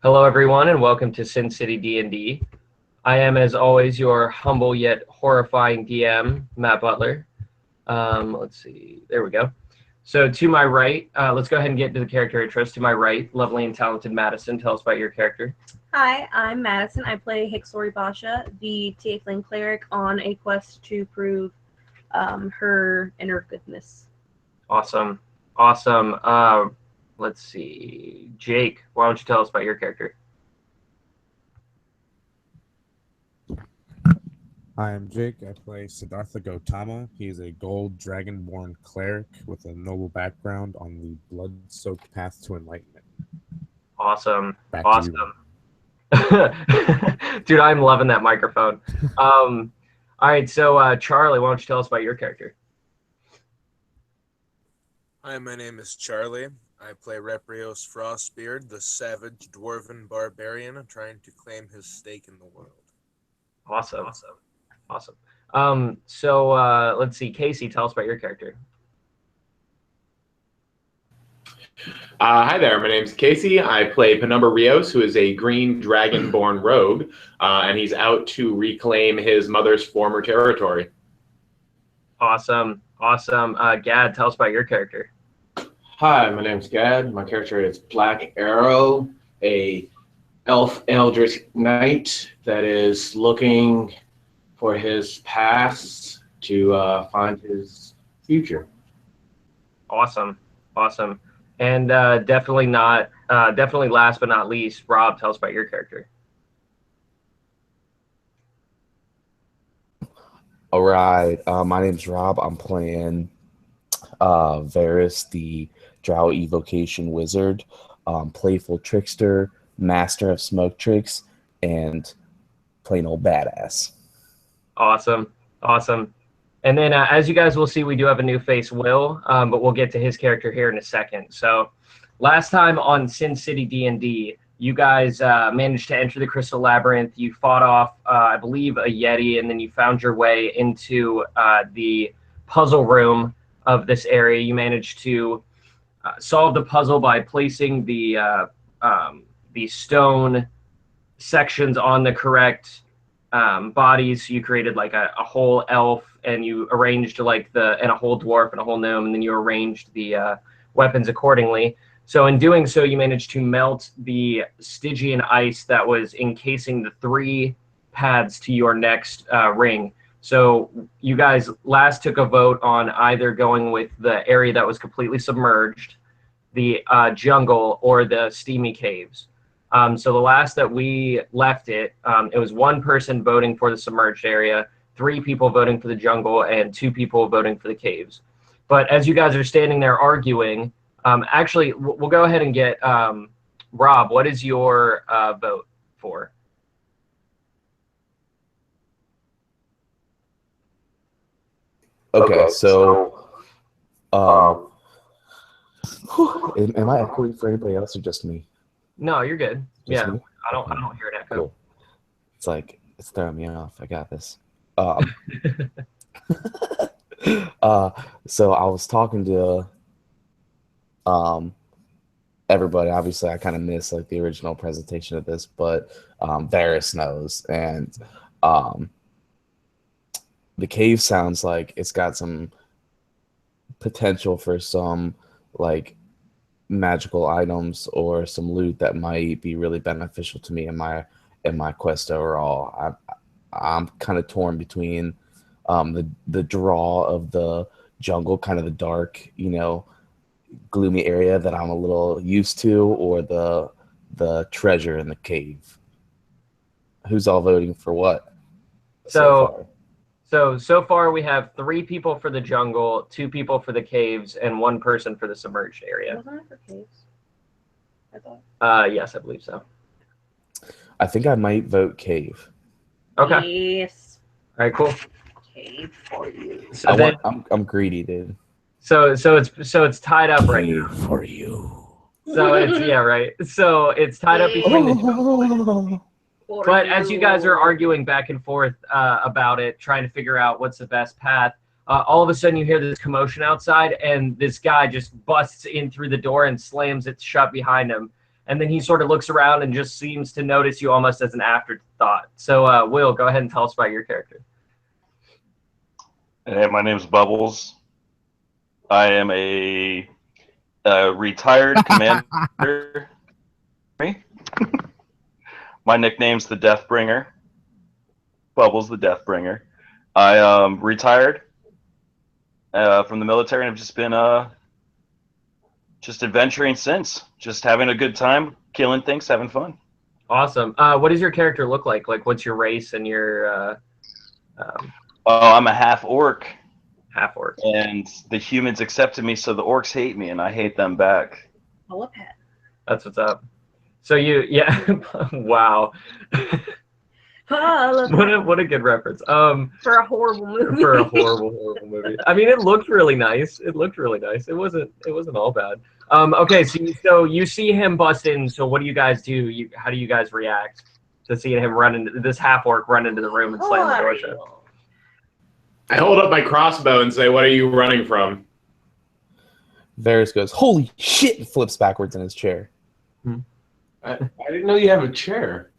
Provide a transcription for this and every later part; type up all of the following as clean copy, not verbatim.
Hello, everyone, and welcome to Cin City D&D. I am, as always, your humble yet horrifying DM, Matt Butler. Let's see. There we go. So to my right, let's go ahead and get into the character intros. To my right, lovely and talented Madison. Tell us about your character. Hi, I'm Madison. I play Hixsori Basha, the Tiefling cleric on a quest to prove her inner goodness. Awesome. Let's see. Jake, why don't you tell us about your character? Hi, I'm Jake. I play Siddhartha Gotama. He's a gold dragonborn cleric with a noble background on the blood-soaked path to enlightenment. Awesome. Back awesome. To you. Dude, I'm loving that microphone. All right, so Charlie, why don't you tell us about your character? Hi, my name is Charlie. I play Reprious Frostbeard, the savage dwarven barbarian trying to claim his stake in the world. Awesome. So let's see. Casey, tell us about your character. Hi there, my name's Casey. I play Penumbra Rios, who is a green dragonborn rogue, and he's out to reclaim his mother's former territory. Awesome. Gad, tell us about your character. Hi, my name's Gad. My character is Black Arrow, a elf eldritch knight that is looking for his past to find his future. Awesome. And definitely last but not least, Rob, tell us about your character. All right, my name's Rob. I'm playing Varus, the Drow Evocation Wizard, playful trickster, master of smoke tricks, and plain old badass. Awesome. And then as you guys will see, we do have a new face, Will, but we'll get to his character here in a second. So last time on Cin City D&D, you guys managed to enter the Crystal Labyrinth. You fought off, I believe, a Yeti, and then you found your way into the puzzle room of this area. You managed to solve the puzzle by placing the stone sections on the correct bodies. So you created like a whole elf, and you arranged and a whole dwarf and a whole gnome, and then you arranged the weapons accordingly. So in doing so, you managed to melt the Stygian ice that was encasing the 3 paths to your next ring. So you guys last took a vote on either going with the area that was completely submerged, the jungle, or the steamy caves. So the last that we left it was 1 person voting for the submerged area, 3 people voting for the jungle, and 2 people voting for the caves. But as you guys are standing there arguing, actually, we'll go ahead and get Rob. What is your vote for? Okay, so am I echoing for anybody else or just me? No, you're good. Just yeah, me? I don't hear an echo. Cool. It's like it's throwing me off. I got this. So I was talking to everybody. Obviously, I kind of missed like the original presentation of this, but Varus knows, and the cave sounds like it's got some potential for some like magical items or some loot that might be really beneficial to me in my quest overall. I'm kind of torn between the draw of the jungle, kind of the dark, gloomy area that I'm a little used to, or the treasure in the cave. Who's all voting for what? So far we have 3 people for the jungle, 2 people for the caves, and 1 person for the submerged area. Wasn't it for caves? I thought. Yes, I believe so. I think I might vote cave. Okay. Yes. All right. Cool. Cave for you. So I'm greedy, dude. So it's tied up right now. For you. So it's right. So it's tied up between the jungle. But as you guys are arguing back and forth about it, trying to figure out what's the best path, all of a sudden you hear this commotion outside, and this guy just busts in through the door and slams it shut behind him. and then he sort of looks around and just seems to notice you almost as an afterthought. So, Will, go ahead and tell us about your character. Hey, my name's Bubbles. I am a retired commander. My nickname's the Deathbringer. Bubbles the Deathbringer. I retired from the military and have just been just adventuring since. Just having a good time, killing things, having fun. Awesome. What does your character look like? Like, what's your race and your... I'm a half-orc. Half-orc. And the humans accepted me, so the orcs hate me, and I hate them back. That's what's up. So yeah, wow. What a good reference. For a horrible movie. For a horrible movie. I mean, it looked really nice. It wasn't all bad. Okay, so you see him bust in. So what do you guys do? How do you guys react to seeing him run into this half-orc run into the room and slam the door shut? I hold up my crossbow and say, "What are you running from?" Varus goes, "Holy shit!" and flips backwards in his chair. I didn't know you have a chair.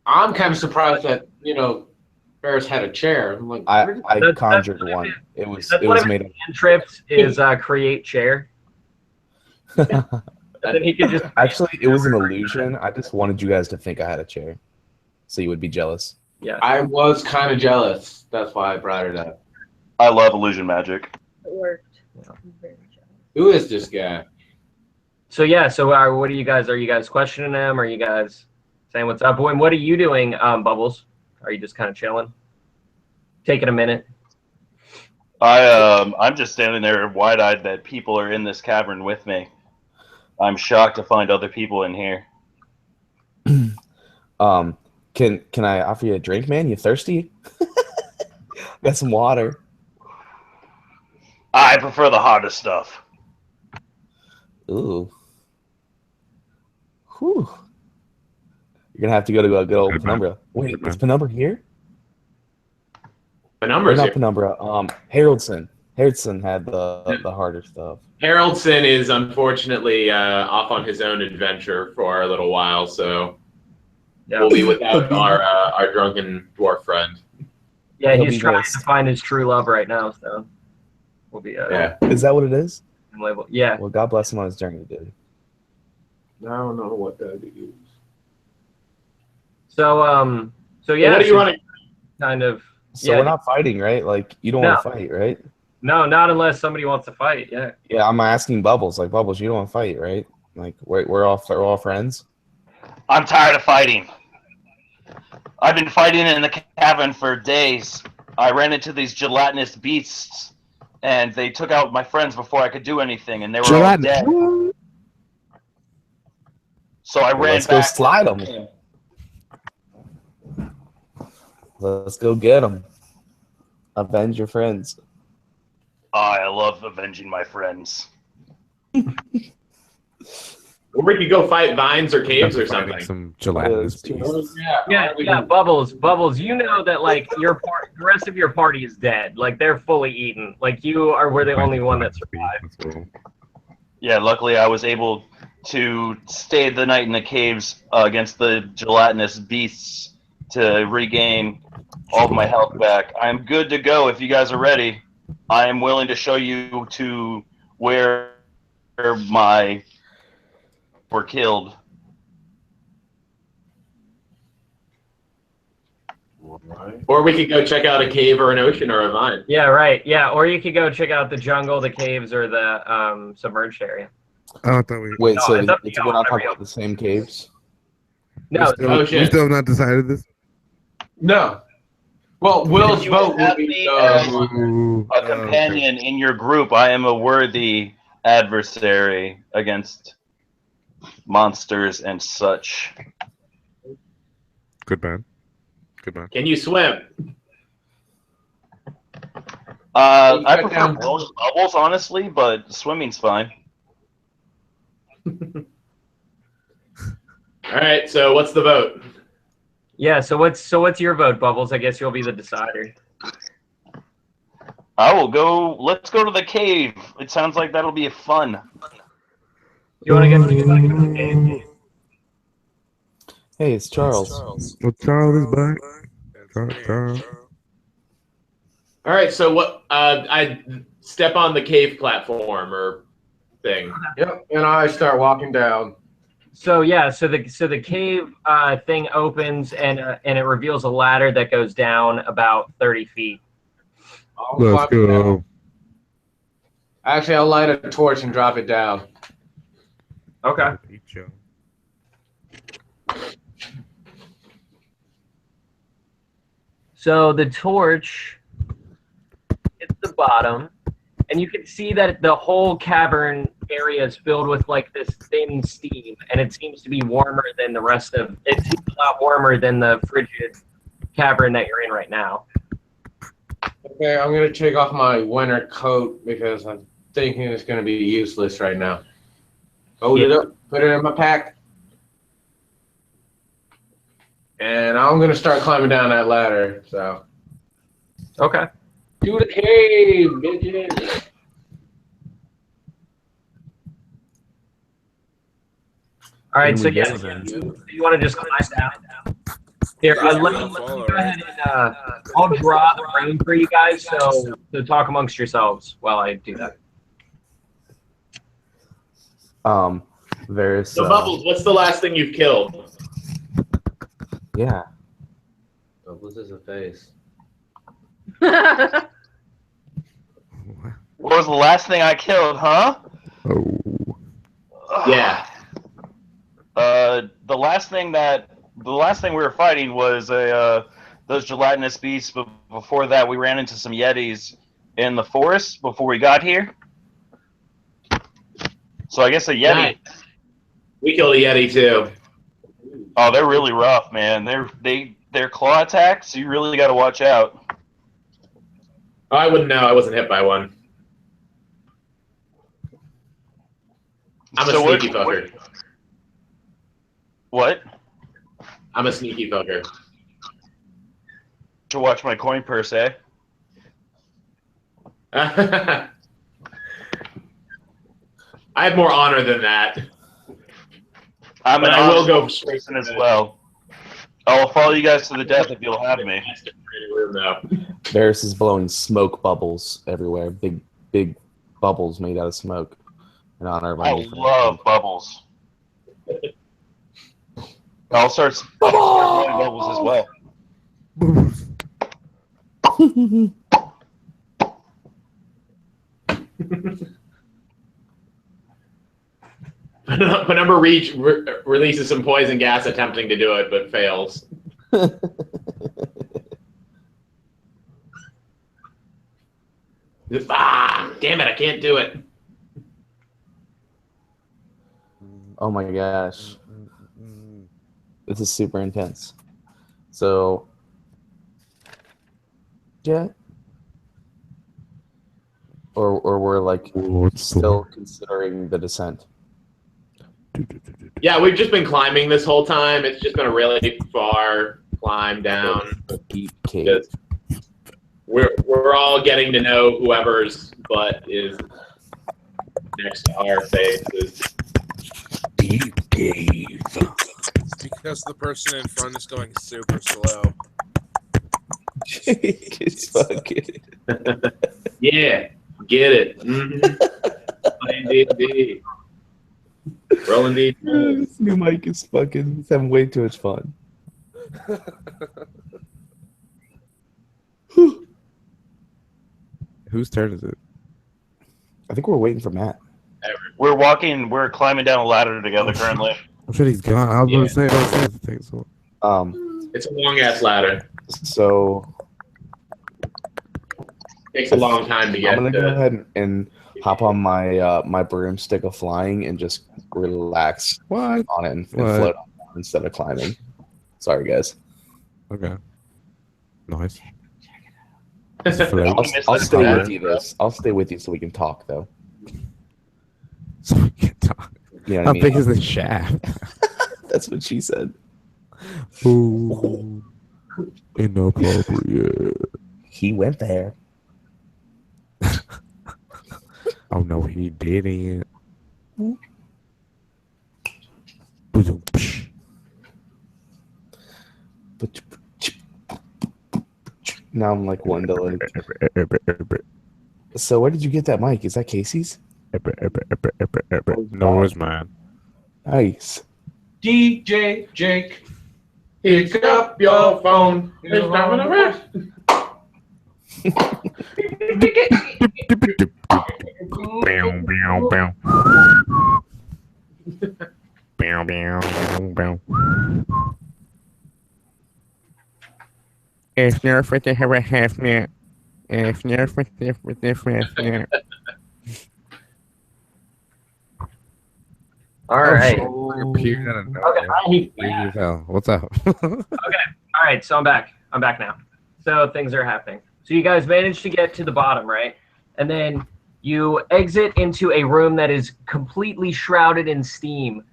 I'm kind of surprised that Varus had a chair. I'm like, I conjured one. It was made of cantrips. Is create chair. And then he could just actually, it was an illusion. I just wanted you guys to think I had a chair, so you would be jealous. Yeah, I was kind of jealous. That's why I brought it up. I love illusion magic. It worked. Who is this guy? So what are you guys questioning him? Are you guys saying what's up? And what are you doing, Bubbles? Are you just kind of chilling, taking a minute? I'm just standing there wide-eyed that people are in this cavern with me. I'm shocked to find other people in here. Can I offer you a drink, man? You thirsty? Got some water. I prefer the hottest stuff. Ooh. Whew. You're gonna have to go to a good old Penumbra. Wait, is Penumbra here? Penumbra's not here. Penumbra. Haroldson. Haroldson had the harder stuff. Haroldson is unfortunately off on his own adventure for a little while, so we'll be without our drunken dwarf friend. Yeah, he's trying to find his true love right now, so we'll be. Yeah. Is that what it is? Yeah. Well, God bless him on his journey, dude. I don't know what that is. So yeah. Well, what do you want to kind of? So we're not fighting, right? Like you don't want to fight, right? No, not unless somebody wants to fight. Yeah. Yeah, I'm asking Bubbles. Like Bubbles, you don't want to fight, right? Like we're all friends. I'm tired of fighting. I've been fighting in the cavern for days. I ran into these gelatinous beasts, and they took out my friends before I could do anything, and they were all dead. So I ran Let's back. go slide them. Let's go get them. Avenge your friends. I love avenging my friends. Or we could go fight vines or caves or Finding something. Some gelatinous beasts. Yeah, Bubbles. You know that like the rest of your party is dead. Like they're fully eaten. Like we're the only one that survived. Yeah, luckily I was able to stay the night in the caves against the gelatinous beasts to regain all of my health back. I'm good to go if you guys are ready. I am willing to show you to where my were killed. Or we could go check out a cave or an ocean or a vine. Yeah, right. Yeah, or you could go check out the jungle, the caves, or the submerged area. Oh, I thought we. Wait, No, so it's up to you. we're not talking about the same caves? No, Oh, We shit. still have not decided this. No. Well, Will's You vote have would me be. as Ooh, a companion in your group. I am a worthy adversary against monsters and such. Good man. Good man. Can you swim? I prefer bubbles, honestly, but swimming's fine. All right, so what's the vote? Yeah, so what's your vote, Bubbles? I guess you'll be the decider. I will go. Let's go to the cave. It sounds like that'll be fun. You want to get to the cave? Hey, it's Charles. Well, Charles is back. It's Charles, me, Charles. Charles. All right, so what? I step on the cave platform or thing. Yep, and I start walking down. So yeah, so the cave thing opens and it reveals a ladder that goes down about 30 feet. I'll Let's climb down. go. Actually, I'll light a torch and drop it down. Okay. So the torch hits the bottom, and you can see that the whole cavern area is filled with like this thin steam, and it seems to be warmer than the rest of. It seems a lot warmer than the frigid cavern that you're in right now. Okay, I'm gonna take off my winter coat because I'm thinking it's gonna be useless right now. Hold it up, put it in my pack, and I'm gonna start climbing down that ladder. So, Okay. to the cave, bitches. All right. And So we yeah, go then. you want to just climb down? Here, let me go ahead and I'll draw the room for you guys. So talk amongst yourselves while I do that. Varus. So Bubbles, what's the last thing you've killed? Yeah. Bubbles is a face. What was the last thing I killed, huh? Oh. Yeah. The last thing we were fighting was those gelatinous beasts. But before that, we ran into some yetis in the forest before we got here. So I guess a yeti. Nice. We killed a yeti too. Oh, they're really rough, man. They're claw attacks. You really got to watch out. Oh, I wouldn't know. I wasn't hit by one. I'm a sneaky fucker. What? I'm a sneaky fucker. To watch my coin purse, eh? I have more honor than that. I'm But an I will go honest person as well. I'll follow you guys to the death if you'll have me. Varus is blowing smoke bubbles everywhere. Big bubbles made out of smoke. In honor of my I new friend. love bubbles. I'll start blowing bubbles as well. Penumbra releases some poison gas attempting to do it, but fails. Damn it, I can't do it. Oh my gosh. This is super intense. So, yeah. Or we're like still considering the descent. Yeah, we've just been climbing this whole time. It's just been a really far climb down. Deep cave. We're all getting to know whoever's butt is next to our faces. Deep cave. It's because the person in front is going super slow. It's fucking. Yeah, get it. Playing D&D. Rolling D. This new mic is fucking. He's having way too much fun. Whose turn is it? I think we're waiting for Matt. We're climbing down a ladder together currently. I'm sure he's gone. I was going to say, it takes so. It's a long ass ladder. So Takes a long time to get. I'm gonna go ahead and hop on my my broomstick of flying and just relax What? on it and What? float on it instead of climbing. Sorry, guys. Okay. Nice. I'll stay with you. I'll stay with you so we can talk, though. So we can talk. You know what How I mean? big is the shaft? That's what she said. Ooh. Inappropriate. He went there. Oh no, he didn't. Now I'm like one to like. So where did you get that mic? Is that Casey's? No, it's mine. Nice. DJ Jake. Pick up your phone. It's time to rest. Bow, bow, bow. Bow, bow, bow. If you're for the have a half minute. If you're for the half minute. All right. Appeared out of Okay. nowhere. What's up? All right. So I'm back. I'm back now. So things are happening. So you guys managed to get to the bottom, right? And then you exit into a room that is completely shrouded in steam.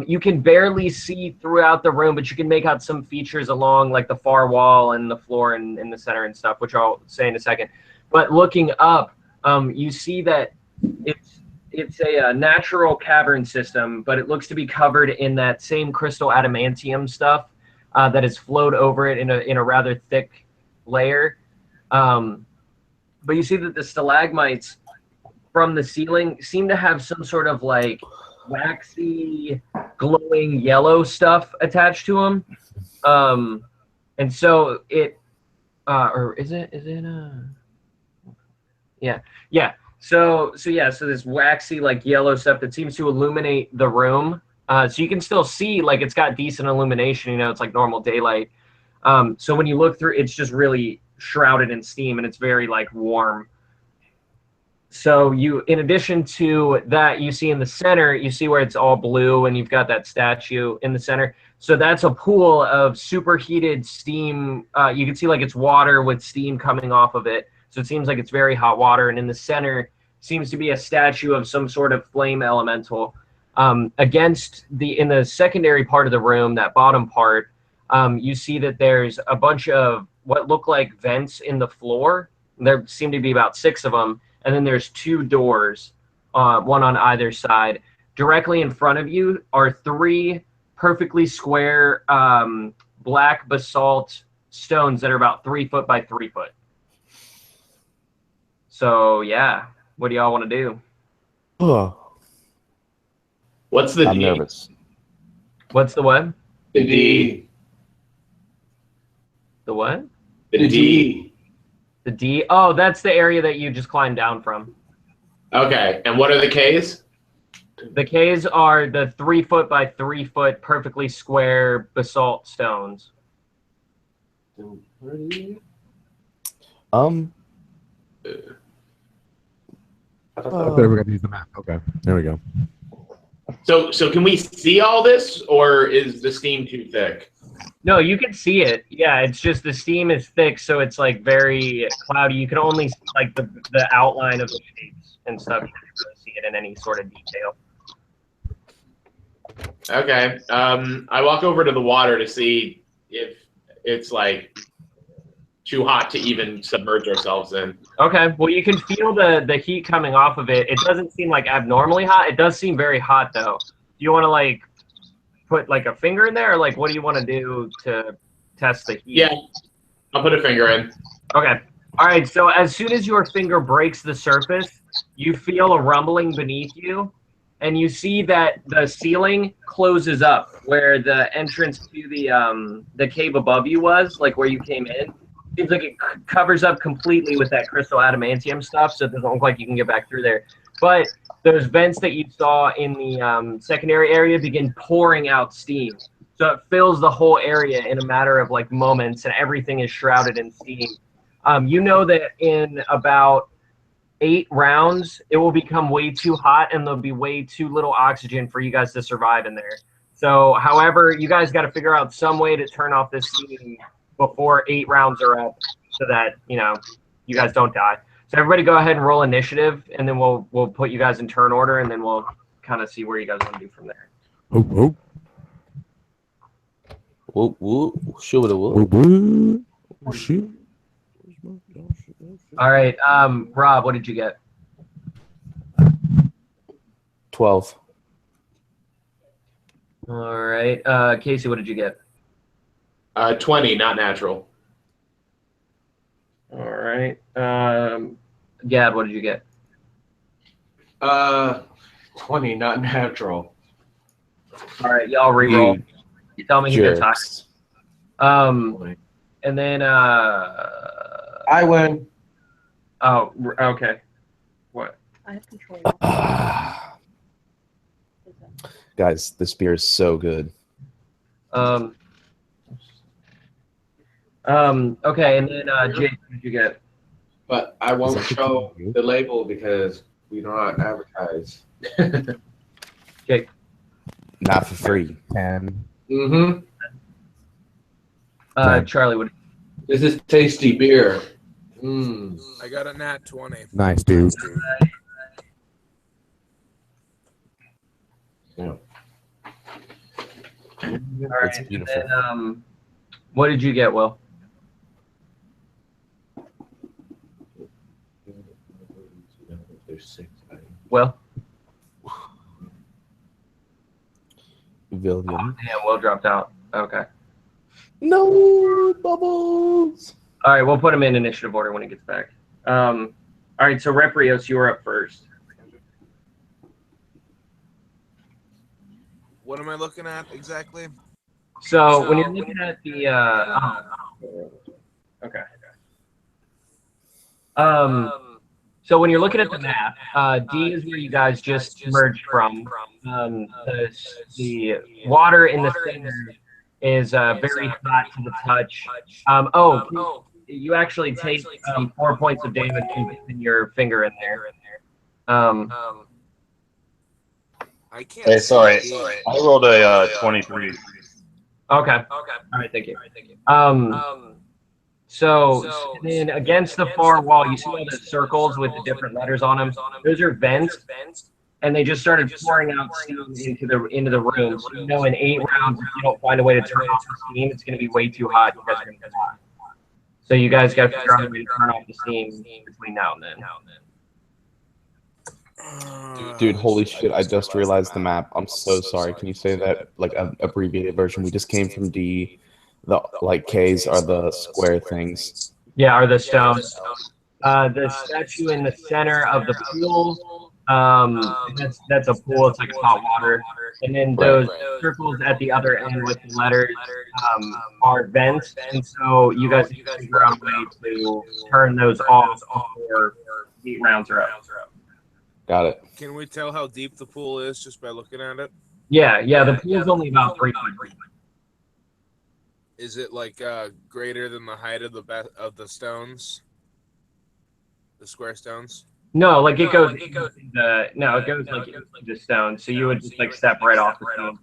You can barely see throughout the room, but you can make out some features along like the far wall and the floor and in the center and stuff, which I'll say in a second. But looking up, you see that it's a natural cavern system, but it looks to be covered in that same crystal adamantium stuff that has flowed over it in a rather thick layer. But you see that the stalagmites from the ceiling seem to have some sort of like waxy, glowing yellow stuff attached to them. And so it, or is it, yeah. So this waxy like yellow stuff that seems to illuminate the room. So you can still see like it's got decent illumination, it's like normal daylight. So when you look through, it's just really shrouded in steam and it's very like warm. So you, in addition to that, you see in the center, you see where it's all blue and you've got that statue in the center. So that's a pool of superheated steam. You can see like it's water with steam coming off of it. So it seems like it's very hot water. And in the center seems to be a statue of some sort of flame elemental. In the secondary part of the room, that bottom part, you see that there's a bunch of what look like vents in the floor. There seem to be about 6 of them. And then there's 2 doors, one on either side. Directly in front of you are 3 perfectly square black basalt stones that are about 3 foot by 3 foot. So, yeah. What do y'all want to do? Oh, What's the I'm D? nervous. What's the what? The D. The what? The D. The D? Oh, that's the area that you just climbed down from. Okay. And what are the Ks? The Ks are the 3 foot by 3 foot perfectly square basalt stones. I thought we were going to use the map. Okay. There we go. So can we see all this, or is the steam too thick? No, you can see it. Yeah, it's just the steam is thick, so it's like very cloudy. You can only see like the outline of the shapes and stuff. You can't really see it in any sort of detail. Okay. I walk over to the water to see if it's like too hot to even submerge ourselves in. Okay. Well, you can feel the heat coming off of it. It doesn't seem like abnormally hot. It does seem very hot though. Do you want to like put like a finger in there, or like what do you want to do to test the heat? Yeah, I'll put a finger in. Okay. All right. So as soon as your finger breaks the surface, you feel a rumbling beneath you, and you see that the ceiling closes up where the entrance to the cave above you was, like where you came in. Seems like it covers up completely with that crystal adamantium stuff, so it doesn't look like you can get back through there. But those vents that you saw in the secondary area begin pouring out steam. So it fills the whole area in a matter of like moments, and everything is shrouded in steam. You know that in about 8 rounds, it will become way too hot, and there'll be way too little oxygen for you guys to survive in there. So, however, you guys got to figure out some way to turn off this steam before 8 rounds are up, so that you guys don't die. So everybody go ahead and roll initiative, and then we'll put you guys in turn order, and then we'll kind of see where you guys want to do from there. Whoop, whoop. Whoop, whoop. Shoot, whoop. Whoop, whoop. Oh, shoot. All right, Rob, what did you get? 12. All right, Casey, what did you get? 20, not natural. All right. Gad, what did you get? 20, not natural. All right, y'all re-roll. You tell me who gets high. Jerks. And then I win. oh, okay. What? I have control. Guys, this beer is so good. Okay, and then Jake, what did you get? But I won't that show you? the label because we do not advertise. Jake. Not for free. 10. Mm-hmm. Charlie, what? This is tasty beer. Mm. I got a nat 20. Nice, dude. Yeah. All right, It's and beautiful. then what did you get, Will? There's 6. Will? Villian. Damn, Will dropped out. Okay. No bubbles. All right, we'll put him in initiative order when he gets back. All right, so Reprios, you were up first. What am I looking at exactly? So when you're looking at the okay. So when you're looking at the map, D is where you guys just merged from. The water in the center is very hot to the touch. You actually take 4 points of damage in your finger in there. I can't. Hey, sorry. see. I rolled a 23. Okay. All right. Thank you. So then against the far wall, you see all the circles with the different letters on them. Those are vents, and they just started pouring out steam into the room. So you know, in 8 rounds, if you don't find a way to turn off the steam, it's going to be way too hot. You guys are going to get hot. So you guys got to figure out a way to turn off the steam between now and then. Dude, holy shit, I just realized the map. I'm so sorry. Can you say that, like, an abbreviated version? We just came from D. The, like, Ks are the square things. Yeah, are the stones. The statue in the center of the pool, that's a pool. It's like hot water. And then those circles at the other end with the letters are vents. And so you guys figure out a way to turn those off before 8 rounds are up. Got it. Can we tell how deep the pool is just by looking at it? Yeah, the pool's only about 3 feet. Is it like greater than the height of the stones? The square stones? No, like it goes like into the stone. So you would just like step right off the stone.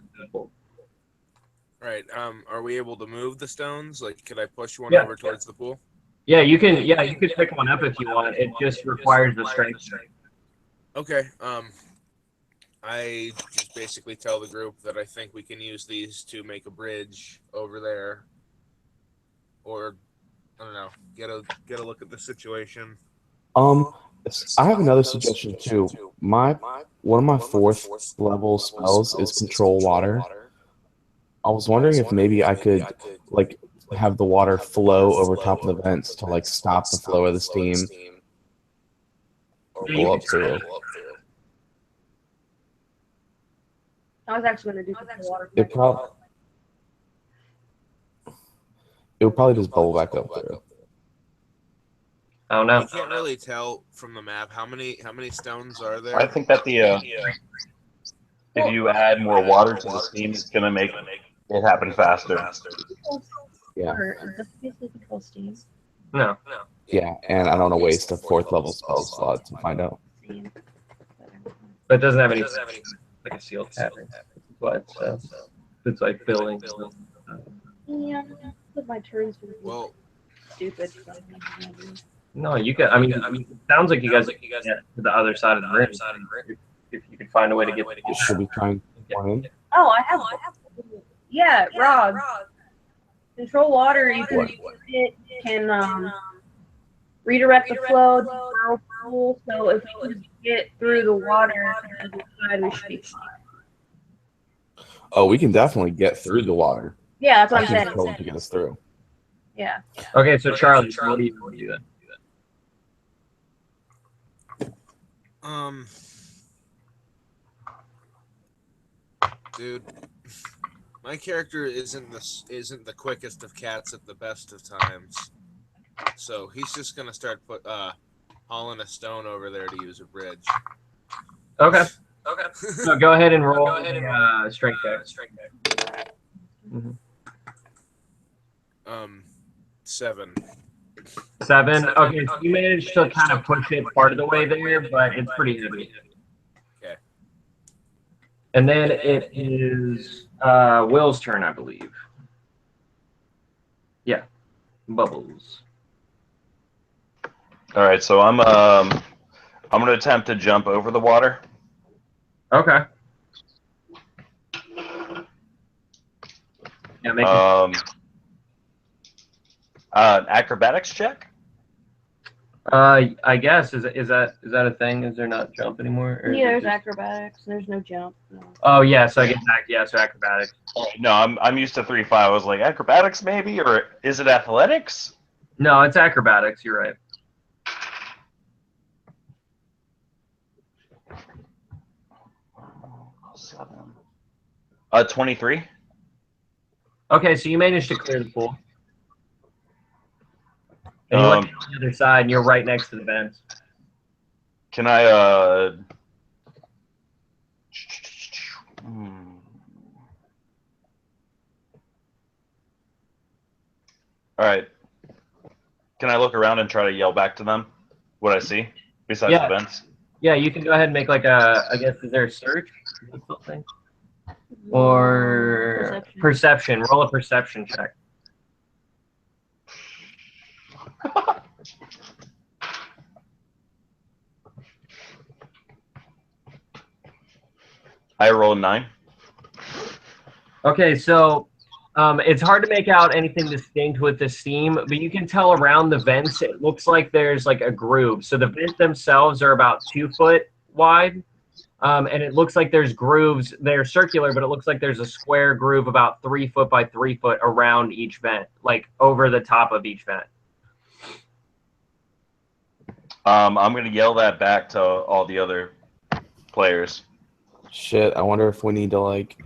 Right. Are we able to move the stones? Like, could I push one Yeah. over towards the pool? Yeah, you can. Yeah, you could pick one up if you want. It just requires the strength. Okay. I just basically tell the group that I think we can use these to make a bridge over there, or I don't know, get a look at the situation. I have another suggestion too. One of my 4th level spells is control water. I was wondering if maybe I could like have the water flow over top of the vents to like stop the flow of the steam, or go up to it. I was actually going to do some water. It would probably just bubble back up there. I don't know. You can't really tell from the map how many stones are there. I think that if you add more water to the steam, it's going to make it happen faster. Yeah. Does basically control steam? No. Yeah, and I don't want to waste a 4th level spell slot to find out. But it doesn't have any like a sealed pattern. But it's like filling. Yeah, but my turns would be Well, stupid. No, you can. I mean, it sounds like you guys get to the other side of the room. If you could find a way to get. Should we try and get one in? Oh, I have. Yeah, Rob. Control water. You can it can redirect the flow to the whirlpool. So if we can get through the water to the other side, we should be fine. Oh, we can definitely get through the water. Yeah, that's what I I'm can saying. tell him to get us through. Yeah. Okay, so Charlie, what do you want to do then? Dude, my character isn't the quickest of cats at the best of times, so he's just gonna start hauling a stone over there to use a bridge. Okay. So go ahead and roll strength check. 7. 7. Okay, so you managed to kind of push it part of the way there, but it's pretty heavy. Okay. And then it is Will's turn, I believe. Yeah, Bubbles. All right, so I'm gonna attempt to jump over the water. Okay. Yeah, make acrobatics check. I guess is that a thing? Is there not jump anymore? Or Yeah, is it there's just- acrobatics. There's no jump. No. Oh yeah, so I get back. Yeah, so acrobatics. No, I'm used to 3-5. I was like acrobatics maybe, or is it athletics? No, it's acrobatics. You're right. Seven. 23. Okay, so you managed to clear the pool. And you went to the other side, and you're right next to the vents. Can I All right. Can I look around and try to yell back to them what I see besides Yeah. the vents? Yeah, you can go ahead and make like a. I guess is there a search or something? Or perception. Roll a perception check. I rolled 9. Okay, so it's hard to make out anything distinct with the steam, but you can tell around the vents it looks like there's like a groove. So the vents themselves are about 2 foot wide, and it looks like there's grooves. They're circular, but it looks like there's a square groove about 3 foot by 3 foot around each vent, like over the top of each vent. I'm gonna yell that back to all the other players. Shit, I wonder if we need to like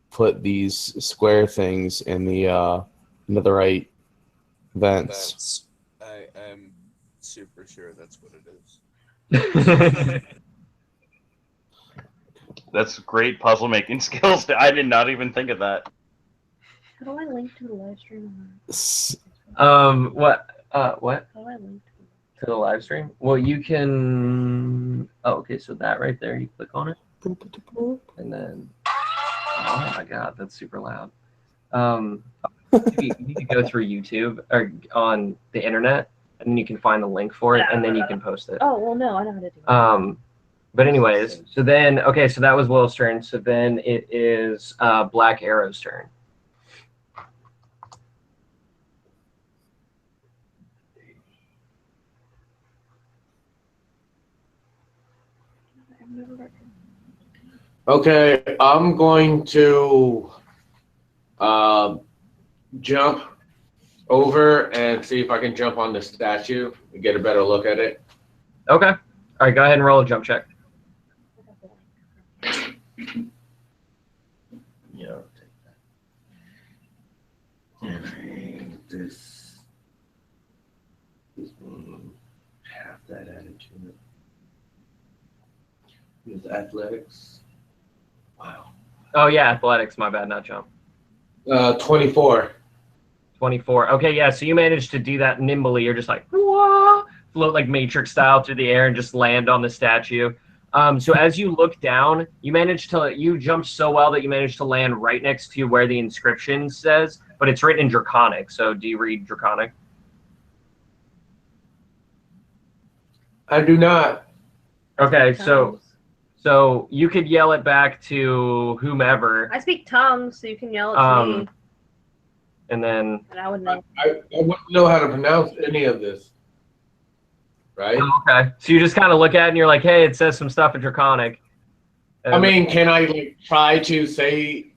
put these square things in the right vents. I am super sure that's what it is. That's great puzzle making skills. I did not even think of that. How do I link to the live stream? What? How do I link To the live stream? Well, you can. Oh, okay. So that right there, you click on it, and then. Oh my God, that's super loud. You need to go through YouTube or on the internet, and then you can find the link for it, and then you can post it. Oh well, no, I know how to do it. But anyways, so then okay, so that was Will's turn. So then it is Black Arrow's turn. Okay, I'm going to jump over and see if I can jump on the statue and get a better look at it. Okay. All right, go ahead and roll a jump check. Yeah, I'll take that. And this half that added to it. With athletics. Wow. Oh yeah, athletics. My bad, not jump. 24. 24. Okay, yeah. So you managed to do that nimbly. You're just like whoa, float like Matrix style through the air and just land on the statue. So as you look down, you jumped so well that you managed to land right next to where the inscription says, but it's written in Draconic. So do you read Draconic? I do not. Okay, so you could yell it back to whomever, I speak tongues, so you can yell it to me, and then. and I would know. I wouldn't know how to pronounce any of this. Right? Okay, so you just kind of look at it and you're like, hey, it says some stuff in Draconic. I mean, can I like try to say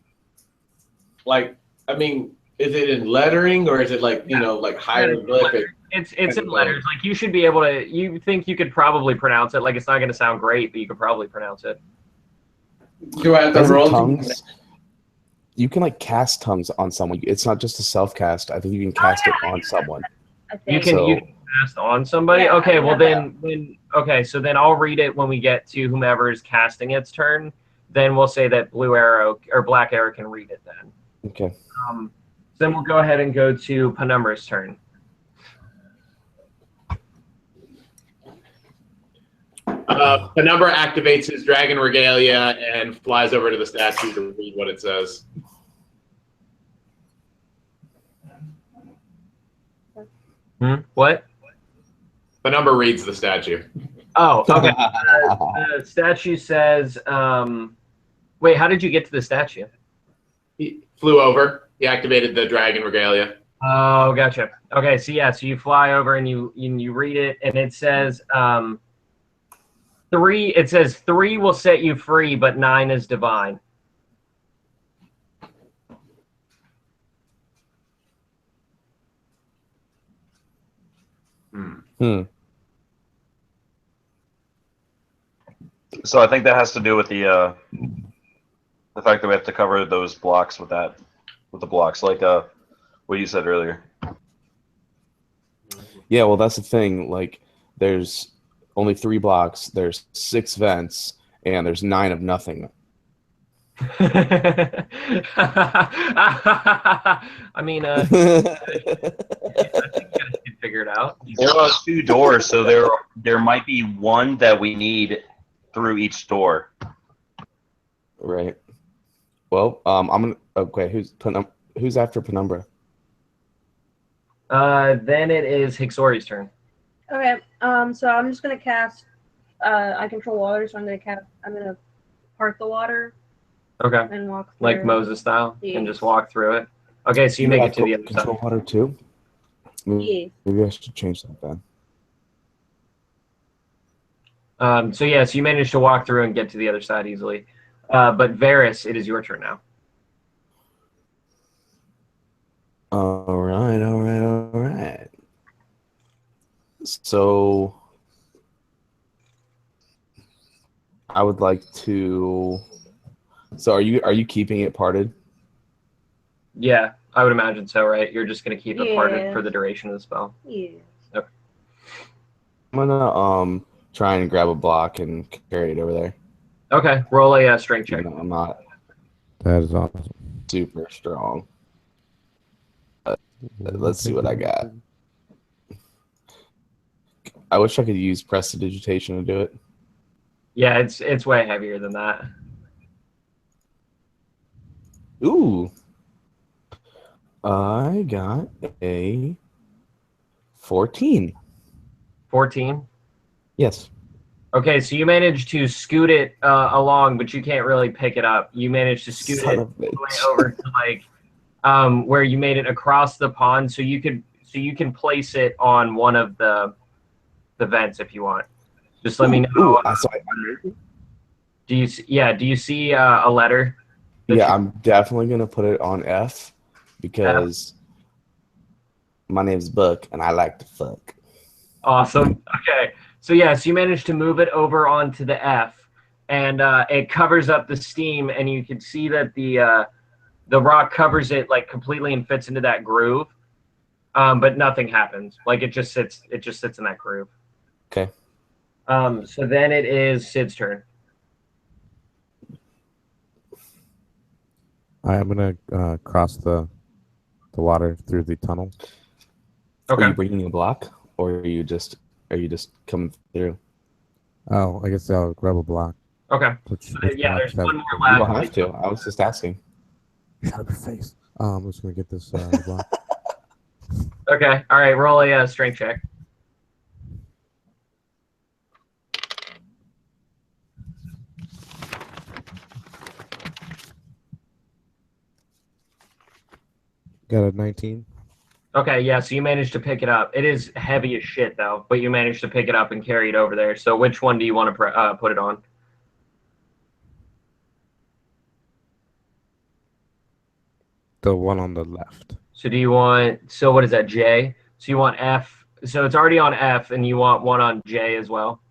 like I mean, is it in lettering or is it like, like hieroglyphic? It's in letters. Like you should be able to. You think you could probably pronounce it? Like it's not going to sound great, but you could probably pronounce it. Do I have to roll tongues? You can like cast tongues on someone. It's not just a self cast. I think you can cast it on someone. You can cast on somebody. Yeah, okay, well then okay, so then I'll read it when we get to whomever is casting its turn. Then we'll say that blue arrow or black arrow can read it then. Okay. Then we'll go ahead and go to Penumbra's turn. Penumbra activates his dragon regalia and flies over to the statue to read what it says. What? Penumbra reads the statue. Oh, okay. The statue says, wait, how did you get to the statue? He flew over. He activated the dragon regalia. Oh, gotcha. Okay, so yeah, so you fly over and you read it, and it says, 3 will set you free, but 9 is divine. So I think that has to do with the fact that we have to cover those blocks with the blocks, like what you said earlier. Yeah, well, that's the thing. Like, there's only 3 blocks. There's 6 vents, and there's 9 of nothing. I mean, I think you figure it out. There are 2 doors, so there might be one that we need through each door. Right. Well, I'm gonna. Okay, who's after Penumbra? Then it is Hixsori's turn. Okay. So I'm just gonna cast. I control water, so I'm gonna part the water. Okay. And walk through. Like Moses style, Yeah. and just walk through it. Okay, so you make it to the other side. Control water too. Yeah. Maybe I should change that then. So yes, you managed to walk through and get to the other side easily. But Varus, it is your turn now. All right. So I would like to. So are you keeping it parted? Yeah, I would imagine so, right? You're just gonna keep it parted Yeah. for the duration of the spell. Yeah. Okay. I'm gonna try and grab a block and carry it over there. Okay, roll a strength check. No, I'm not That is awesome. super strong. Let's see what I got. I wish I could use prestidigitation to do it. Yeah, it's way heavier than that. Ooh. I got a 14. 14. Yes. Okay, so you managed to scoot it along, but you can't really pick it up. You managed to scoot Son it of a bitch. way over to like where you made it across the pond, so you can place it on one of the vents if you want. Just let me know. Ooh, Do you see a letter? yeah, I'm definitely gonna put it on F because my name's Buck and I like to fuck. Awesome. Okay. So yes, you managed to move it over onto the F, and it covers up the steam, and you can see that the rock covers it like completely and fits into that groove, but nothing happens. Like it just sits in that groove. Okay. So then it is Sid's turn. I'm gonna cross the water through the tunnel. Okay. Are you bringing a block, or are you just coming through? Oh, I guess I'll grab a block. Okay. Which Yeah, there's one more You don't left. have to. I was just asking. Shut up your face. I'm just gonna get this block. Okay. All right. Roll a strength check. Got a 19. Okay, yeah, so you managed to pick it up. It is heavy as shit, though, but you managed to pick it up and carry it over there. So which one do you want to put it on? The one on the left. So do you want? So what is that? J. So you want F. So it's already on F, and you want one on J as well.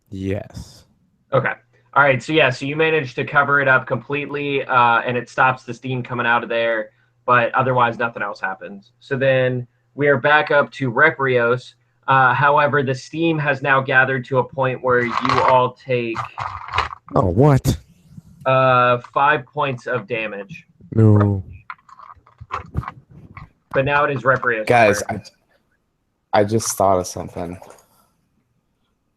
Yes. Okay. All right. So yeah. So you managed to cover it up completely, and it stops the steam coming out of there. But otherwise, nothing else happens. So then we are back up to Reprios. However, the steam has now gathered to a point where you all take Oh, what? 5 points of damage. No. But now it is Reprios' Guys, turn. I just thought of something.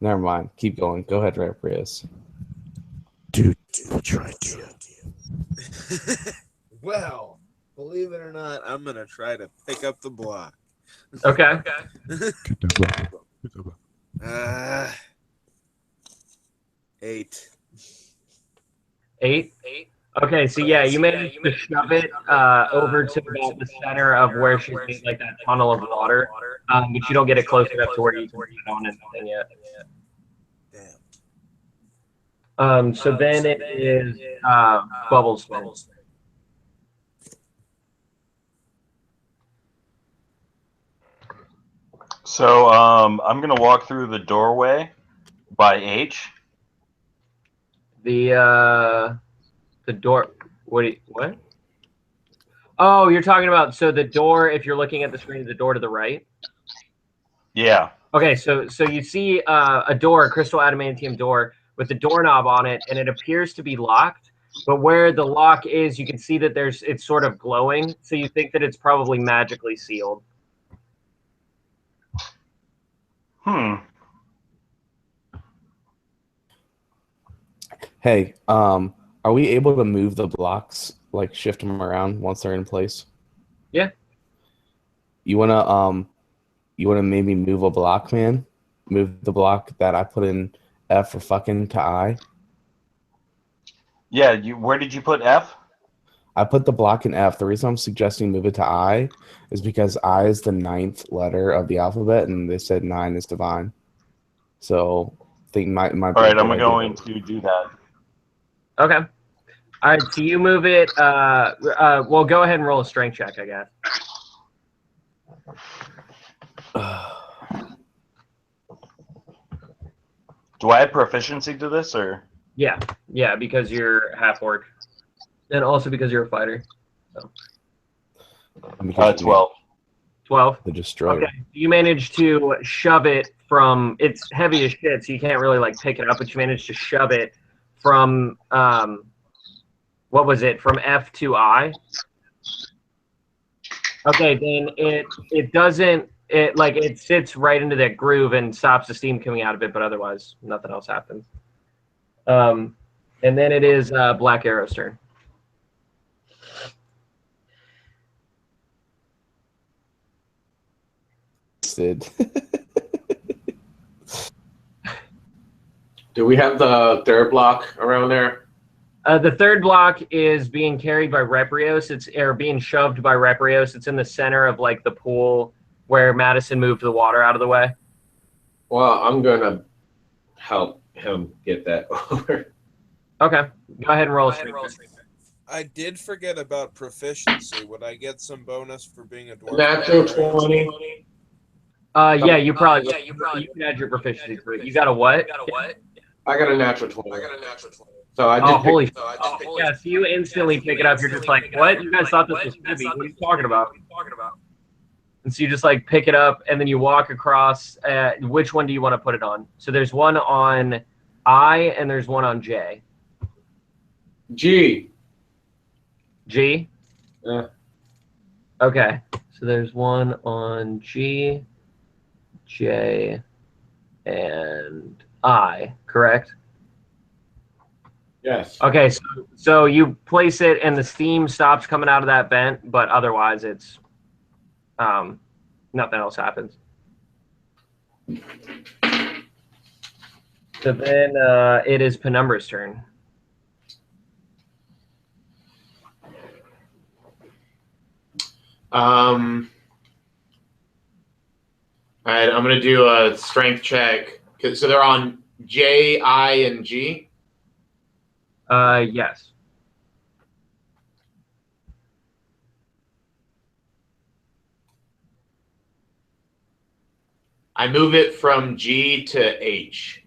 Never mind. Keep going. Go ahead, Reprious. Dude, try to. Well, believe it or not, I'm going to try to pick up the block. Okay. 8. 8. Okay, so yeah, you managed to shove it over to about the center of where she's made like that tunnel of water, but you don't get it close enough to where you can put on anything yet. So then it is Bubbles' turn. So I'm gonna walk through the doorway by H. The door. What? Oh, you're talking about the door. If you're looking at the screen, the door to the right. Yeah. Okay, so you see a door, a crystal adamantium door with the doorknob on it, and it appears to be locked. But where the lock is, you can see that it's sort of glowing. So you think that it's probably magically sealed. Hey, are we able to move the blocks, like shift them around once they're in place? Yeah. You wanna maybe move a block, man? Move the block that I put in F for fucking to I. Yeah. Where did you put F? I put the block in F. The reason I'm suggesting move it to I is because I is the 9th letter of the alphabet, and they said 9 is divine. So I think might be. All right, I'm going to do that. Okay. All right, so you move it. Well, go ahead and roll a strength check, I guess. Do I have proficiency to this, or? Yeah, because you're half orc, and also because you're a fighter. So. 12. 12. The destroyer. Okay, you managed to shove it from. It's heavy as shit, so you can't really like pick it up, but you managed to shove it from. What was it? From F to I. Okay, then it doesn't. It sits right into that groove and stops the steam coming out of it, but otherwise nothing else happens. And then it is Black Arrow's turn. Sid. Do we have the third block around there? The third block is being carried by Reprios. It's being shoved by Reprios. It's in the center of like the pool where Madison moved the water out of the way. Well, I'm gonna help him get that over. Okay, go ahead and roll a strength. I did forget about proficiency. Would I get some bonus for being a dwarf? Natural 20. Yeah, you probably you can add your proficiency to it. You got a what? I got a natural 20. So I did. Holy shit. Yeah, so you instantly pick it up. You're just like, what? You guys thought this was heavy. What are you talking about? And so you just like pick it up and then you walk across. Which one do you want to put it on? So there's one on I and there's one on J. G. G? Yeah. Okay. So there's one on G, J, and I, correct? Yes. Okay, so you place it and the steam stops coming out of that vent, but otherwise it's nothing else happens. So then it is Penumbra's turn. All right, I'm gonna do a strength check. So they're on J, I, and G. Yes. I move it from G to H.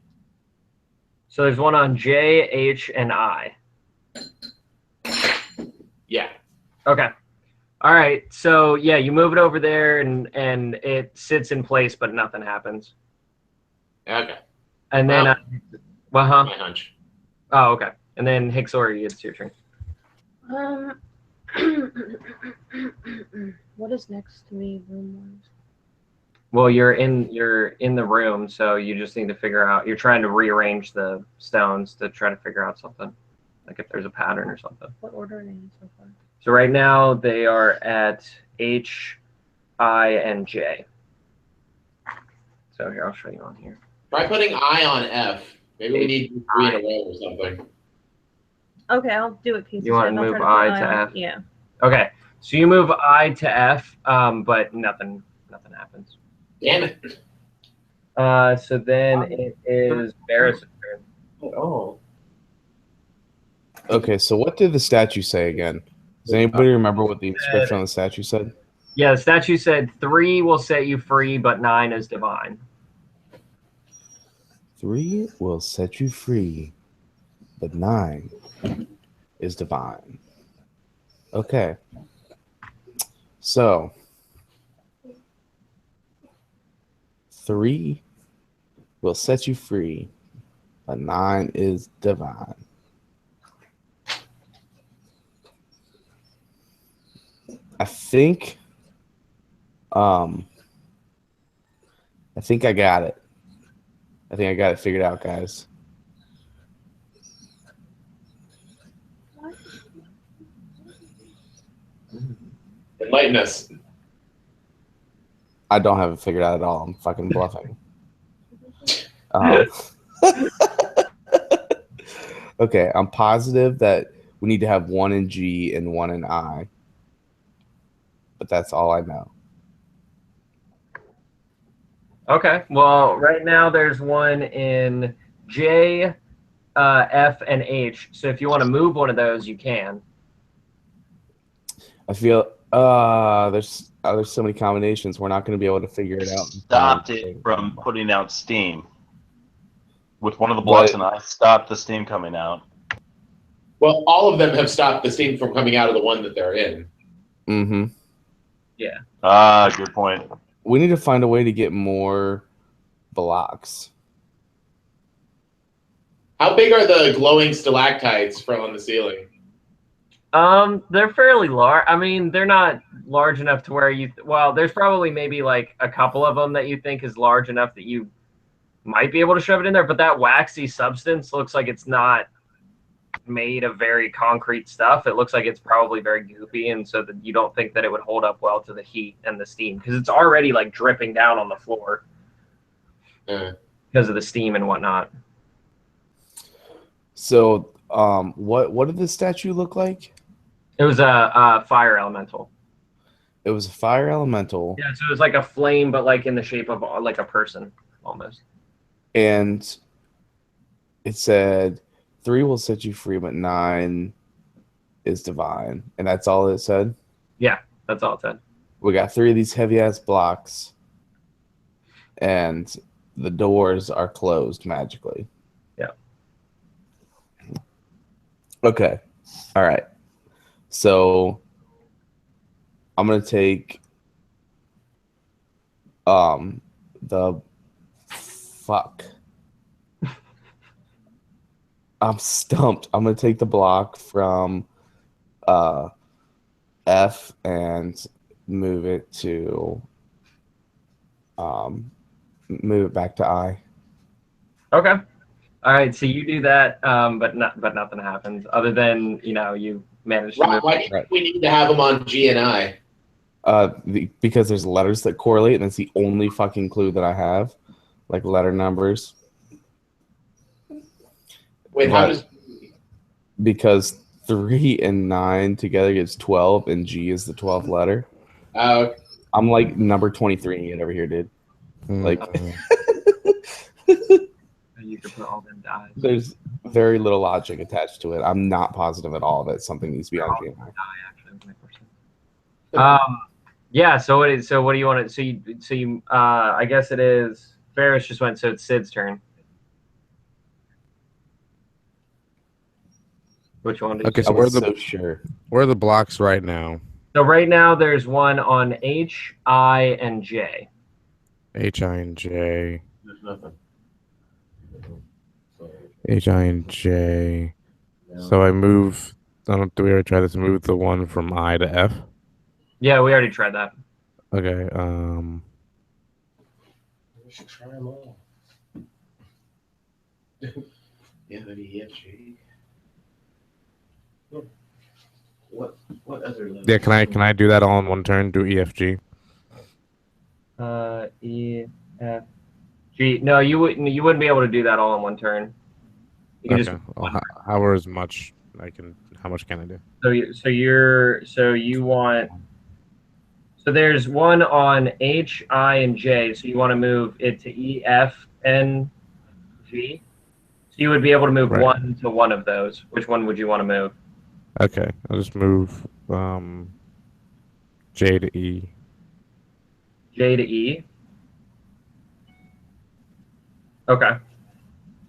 So there's one on J, H, and I. Yeah. Okay. All right. So yeah, you move it over there, and it sits in place, but nothing happens. Okay. And then, My hunch. Oh, okay. And then Hixsori, it's your turn. What is next to me room-wise? Well, you're in the room, so you just need to figure out. You're trying to rearrange the stones to try to figure out something, like if there's a pattern or something. What order are they in so far? So right now they are at H, I, and J. So here, I'll show you on here. Try putting I on F. Maybe we need 3 in a row or something. Okay, I'll do it pieces. You want to move I to F? Yeah. Okay, so you move I to F, but nothing happens. Damn it. So then it is Varus' turn. Oh. Okay, so what did the statue say again? Does anybody remember what the inscription on the statue said? Yeah, the statue said 3 will set you free, but 9 is divine. 3 will set you free, but 9 is divine. Okay. So 3 will set you free, but 9 is divine. I think I got it. I think I got it figured out, guys. Enlighten us. I don't have it figured out at all. I'm fucking bluffing. Okay, I'm positive that we need to have 1 in G and 1 in I. But that's all I know. Okay, well, right now there's one in J, F, and H. So if you want to move one of those, you can. I feel there's so many combinations. We're not going to be able to figure it out. Stopped it from putting out steam. With one of the blocks, and I stopped the steam coming out. Well, all of them have stopped the steam from coming out of the one that they're in. Mm-hmm. Yeah. Ah, good point. We need to find a way to get more blocks. How big are the glowing stalactites from on the ceiling? They're fairly large. I mean, they're not large enough to where you. Well, there's probably maybe like a couple of them that you think is large enough that you might be able to shove it in there. But that waxy substance looks like it's not made of very concrete stuff. It looks like it's probably very goopy, and so that you don't think that it would hold up well to the heat and the steam because it's already like dripping down on the floor because of the steam and whatnot. So, what did the statue look like? It was a fire elemental. It was a fire elemental. Yeah, so it was like a flame, but like in the shape of like a person almost. And it said 3 will set you free, but 9 is divine. And that's all it said? Yeah, that's all it said. We got 3 of these heavy-ass blocks. And the doors are closed magically. Yeah. Okay. All right. So I'm going to take the fuck. I'm stumped. I'm going to take the block from F and move it to move it back to I. Okay. All right. So you do that, but nothing happens other than you manage to move. Why do you think we need to have them on G and I? Because there's letters that correlate, and that's the only fucking clue that I have, like letter numbers. Wait, how does? Because 3 and 9 together gives 12, and G is the 12th letter. I'm like number 23 over here, dude. Like, You could put all them dies. very little logic attached to it. I'm not positive at all that something needs to be on GMI. Yeah. So what is? So what do you want to? So you. I guess it is. Varus just went. So it's Sid's turn. Which one? Okay, I so was so sure. where are the blocks right now? So right now there's one on H, I, and J. H, I, and J. There's nothing. H, I, and J. So I move. Do we ever try this? Move the one from I to F. Yeah, we already tried that. Okay. We should try them all. Yeah, maybe EFG. What other? Yeah. Can I do that all in one turn? Do EFG. E, F, G. No, you wouldn't be able to do that all in one turn. You can Okay. just. Well, however as much I can. How much can I do? So you want. So there's one on H, I, and J. So you want to move it to E, F, N, G. So you would be able to move Right. one to one of those. Which one would you want to move? Okay. I'll just move J to E. J to E. Okay.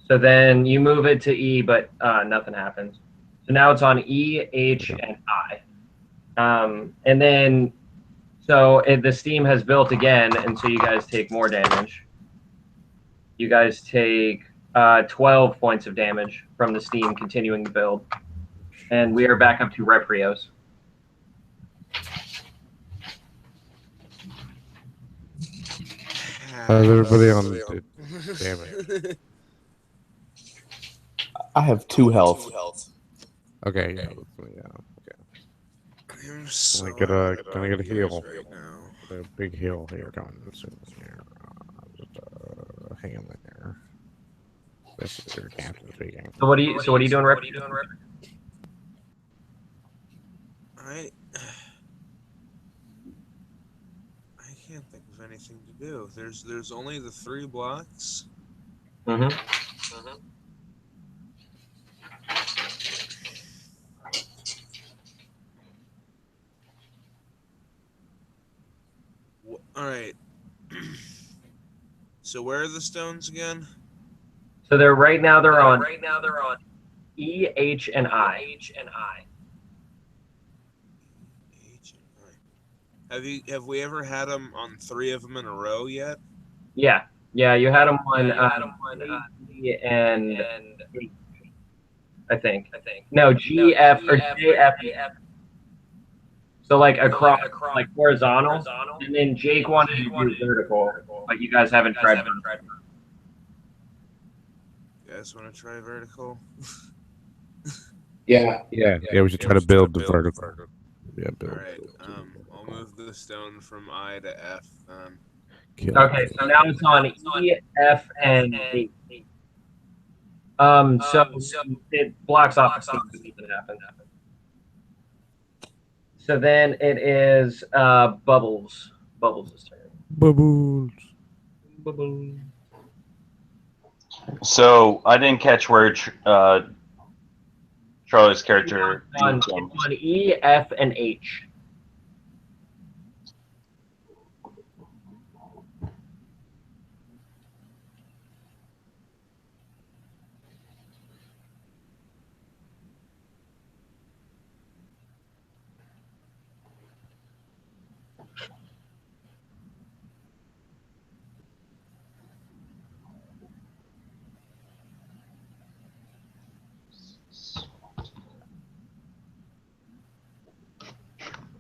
So then you move it to E, but nothing happens. So now it's on E, H, and I. And then, so the steam has built again, and so you guys take more damage. You guys take 12 points of damage from the steam continuing to build. And we are back up to Reprios. How's everybody on? Damn it. I have 2 health. Okay. Yeah. Okay. I'm so Can I get a heal? right now. A big heal here coming soon. Here. Hang in there. This is your captain speaking. So what are you doing, Rep? I can't think of anything to do. There's only the 3 blocks. Mm-hmm. All right. So where are the stones again? So they're right now they're on E, H, and I. H and I. Have we ever had them on 3 of them in a row yet? Yeah, you had them on E and H, I think. No, G, F, or J, F. So like across, like horizontal, and then Jake wanted to do vertical, but you guys haven't tried vertical. You guys want to try vertical? Yeah. We should try to build the vertical. Yeah, build. All right. I'll move the stone from I to F. Okay, so now it's on E, F, and H. So it blocks off the steam that happens. So then it is Bubbles. Bubbles' turn. Bubbles. So I didn't catch where Charlie's character It's on E, F, and H.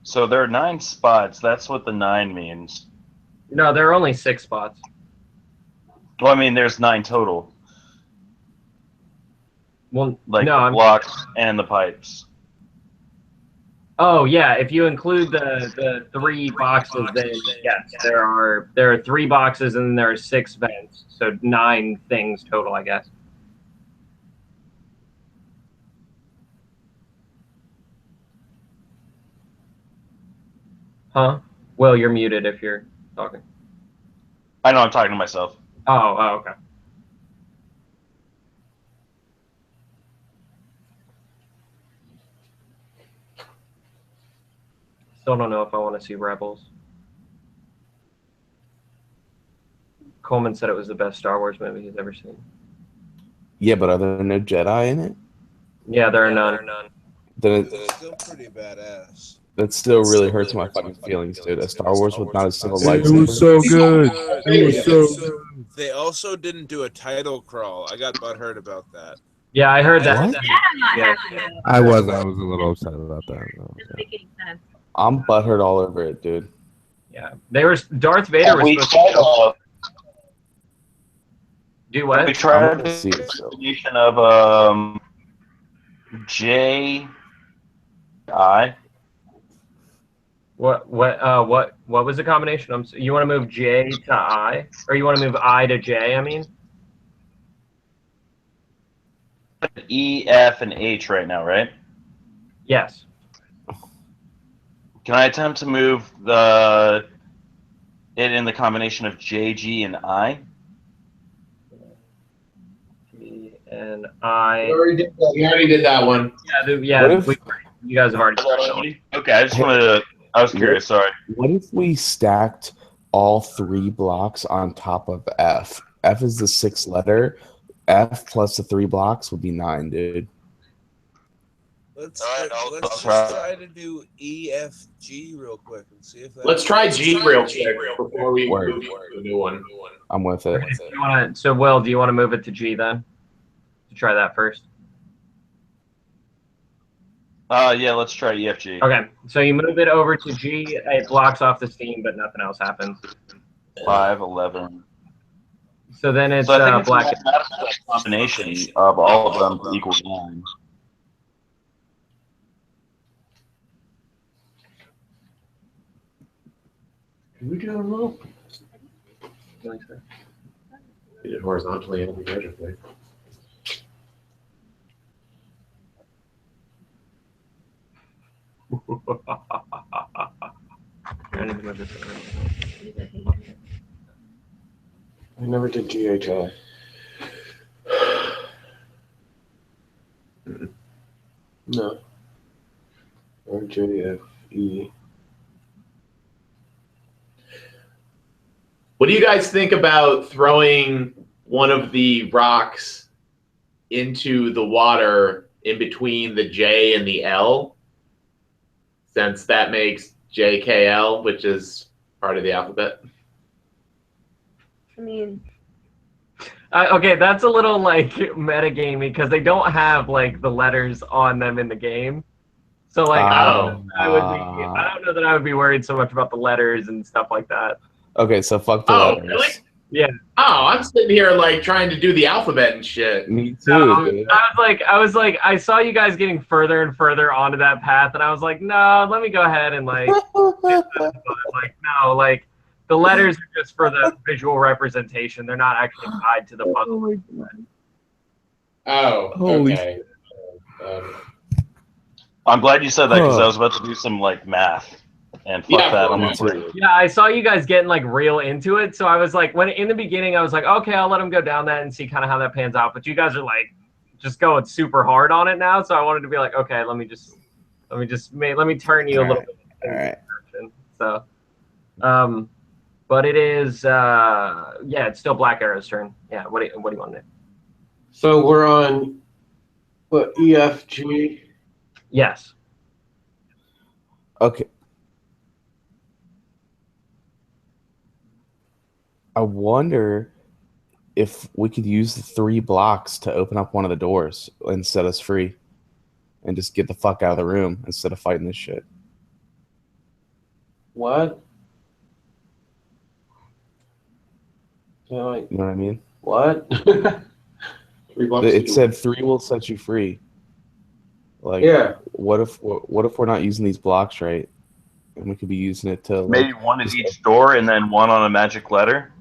So there are 9 spots. That's what the 9 means. No, there are only 6 spots. Well, I mean, there's 9 total. Well, Like no, the blocks and the pipes. Oh yeah, if you include the 3 boxes, then yes, there are 3 boxes and then there are 6 vents, so 9 things total, I guess. Huh? Will, you're muted if you're talking. I know I'm talking to myself. Oh, okay. Still don't know if I want to see Rebels. Coleman said it was the best Star Wars movie he's ever seen. Yeah, but are there no Jedi in it? Yeah, there are none. Then It's still pretty badass. that still really hurts my fucking feelings, dude. A Star Wars with not a single lightsaber. It was so good. It was so good. They also didn't do a title crawl. I got butthurt about that. Yeah, I heard that. What? Yeah, I'm not Yeah. happy about it. I was a little upset about that. Doesn't make any sense. I'm butthurt all over it, dude. Yeah, they were. Darth Vader was We supposed tried, to do we what? I'm tried gonna the see it still. combination of J I. What was the combination? You want to move J to I, or you want to move I to J? I mean, E, F, and H right now, right? yes. Can I attempt to move it in the combination of J, G, and I? G and I. You already did that one. Yeah. What if- You guys have already. Okay, I just wanted to. I was curious. Sorry. What if we stacked all 3 blocks on top of F? F is the 6th letter. F plus the 3 blocks would be 9, dude. Let's I'll just try. try to do E, F, G real quick and see if that. Let's try G real quick before we Word. move to the new one. I'm with it. So, Will, do you want to move it to G then? To try that first. Yeah, let's try EFG. Okay, so you move it over to G. It blocks off the steam, but nothing else happens. 5, 11. So then it's So I think black. it's a combination of all of them to equal 9. Can we do a rope? Did it horizontally and vertically. I need to move this around. I never did GHI. No. RJFE. What do you guys think about throwing one of the rocks into the water in between the J and the L? Since that makes JKL, which is part of the alphabet. I mean, Okay, that's a little like metagamey because they don't have like the letters on them in the game. So like I don't know that I would be worried so much about the letters and stuff like that. Okay, so fuck the Oh, letters. really? Yeah. Oh, I'm sitting here like trying to do the alphabet and shit. Me too, dude. I was like, I saw you guys getting further and further onto that path, and I was like, no, let me go ahead and like, like no, like the letters are just for the visual representation. They're not actually tied to the puzzle. Oh, Holy okay. I'm glad you said that because I was about to do some like math. And fuck Yeah, that, I'm me free. Yeah, I saw you guys getting like real into it, so I was like, when in the beginning, I was like, okay, I'll let them go down that and see kind of how that pans out. But you guys are like, just going super hard on it now, so I wanted to be like, okay, let me turn you a little bit. All right. So, but it is, yeah, it's still Black Arrow's turn. Yeah, what do you want to do? So we're on what, EFG? Yes. Okay. I wonder if we could use the 3 blocks to open up one of the doors and set us free and just get the fuck out of the room instead of fighting this shit. What? So like, You know what I mean? what? 3 blocks. It said 3 will set you free. Like, Yeah. what if we're not using these blocks right? And we could be using it to like, Maybe one at each door and then one on a magic letter.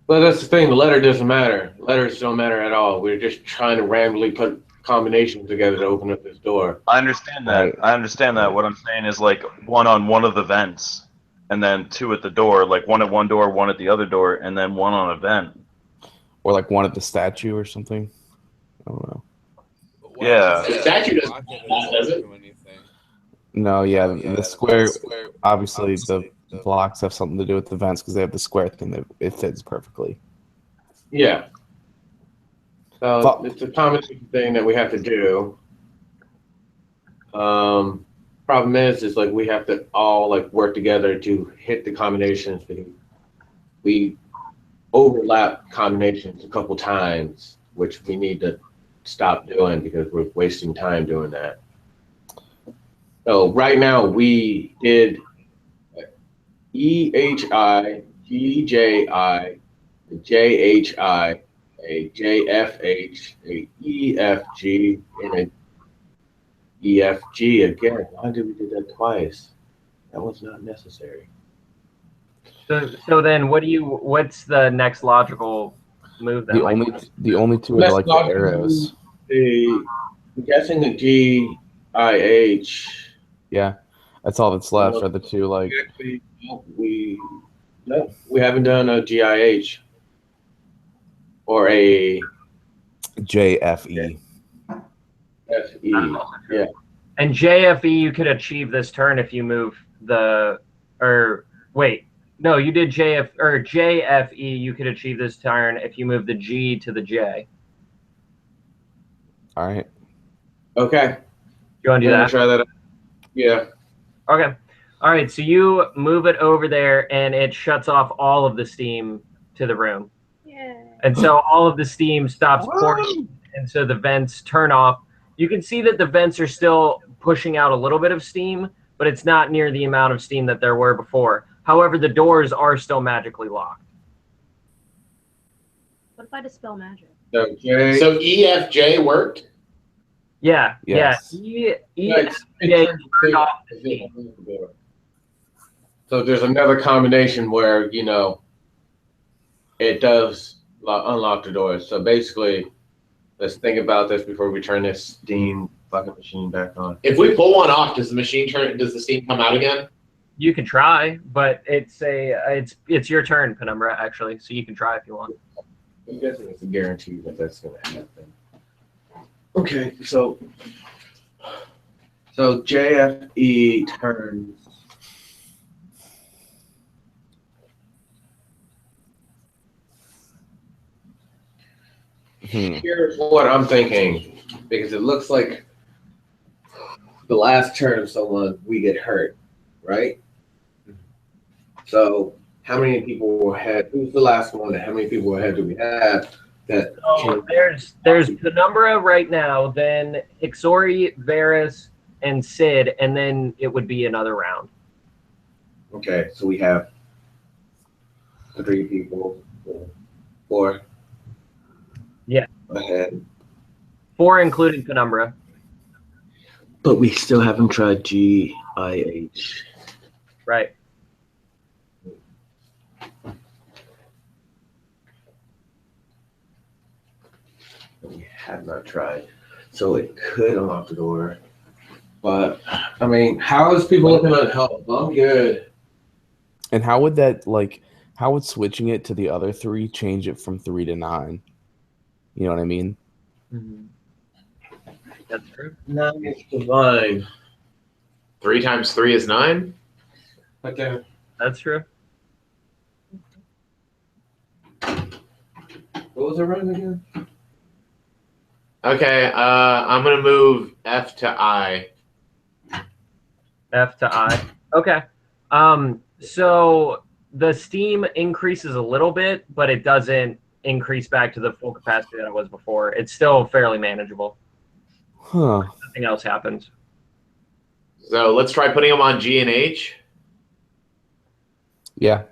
Well, that's the thing. The letter doesn't matter. Letters don't matter at all. We're just trying to randomly put combinations together to open up this door. I understand that. Right. I understand that. What I'm saying is like one on one of the vents, and then 2 at the door, like one at one door, one at the other door, and then one on a vent. or like one at the statue or something. I don't know. Yeah. The statue doesn't Rocket have that, does it? do anything. No, yeah, the square. Obviously, the blocks have something to do with the vents because they have the square thing that it fits perfectly. Yeah. So it's a combination thing that we have to do. Problem is like we have to all like work together to hit the combinations. We overlap combinations a couple times, which we need to stop doing because we're wasting time doing that. So right now we did EHI, GJI, JHI, a JFH, a EFG, and a EFG again. Why did we do that twice? That was not necessary. So then, what's the next logical move? Then The only two are like the arrows. I'm guessing the GIH. Yeah, that's all that's left are the two like. We haven't done a GIH or a JFE. FE. Yeah. And JFE, you could achieve this turn if you move the, or wait, no, you did JFE. You could achieve this turn if you move the G to the J. All right. Okay. You want to do that? Try that out. Yeah. Okay. All right. So you move it over there, and it shuts off all of the steam to the room. Yeah. And so all of the steam stops pouring, and so the vents turn off. You can see that the vents are still pushing out a little bit of steam, but it's not near the amount of steam that there were before. However, the doors are still magically locked. What if I dispel magic? So EFJ worked? Yeah. Yes. Yeah. Turned off the steam. So there's another combination where, it does unlock the doors. So basically, let's think about this before we turn this steam fucking machine back on. If we pull one off, does the steam come out again? You can try, but it's your turn, Penumbra, actually. So you can try if you want. I'm guessing it's a guarantee that that's going to happen. Okay, so JFE turns. Here's what I'm thinking, because it looks like the last turn of someone, we get hurt, right? So how many people were ahead? Who's the last one? How many people ahead do we have? There's Penumbra right now, then Hixsori, Varus, and Cid, and then it would be another round. Okay, so we have 3 people, 4. Yeah. Ahead. 4 including Penumbra. But we still haven't tried GIH. Right. We have not tried. So it could unlock the door. But, I mean, how is people looking at help? I'm good. And how would how would switching it to the other 3 change it from 3 to 9? You know what I mean? Mm-hmm. That's true. 9 is divine. 3 times 3 is 9? Okay. That's true. What was it running again? Okay, I'm going to move F to I. F to I. Okay. So the steam increases a little bit, but it doesn't increase back to the full capacity that it was before. It's still fairly manageable. Huh. Nothing else happens. So let's try putting them on G and H. Yeah.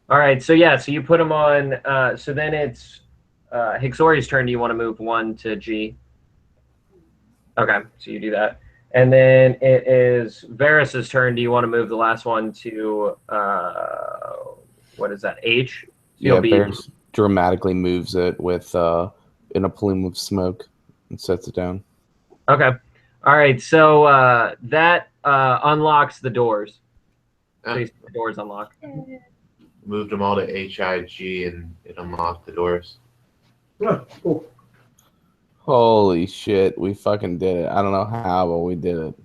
All right. So you put them on. So then it's Hixsori's turn. Do you want to move 1 to G? Okay. So you do that. And then it is Varus's turn. Do you want to move the last one to, what is that, H? Yeah, Varus dramatically moves it with in a plume of smoke and sets it down. Okay. All right. So that unlocks the doors. So you see the doors unlock. Moved them all to HIG and it unlocked the doors. Oh, cool. Holy shit, we fucking did it. I don't know how, but we did it.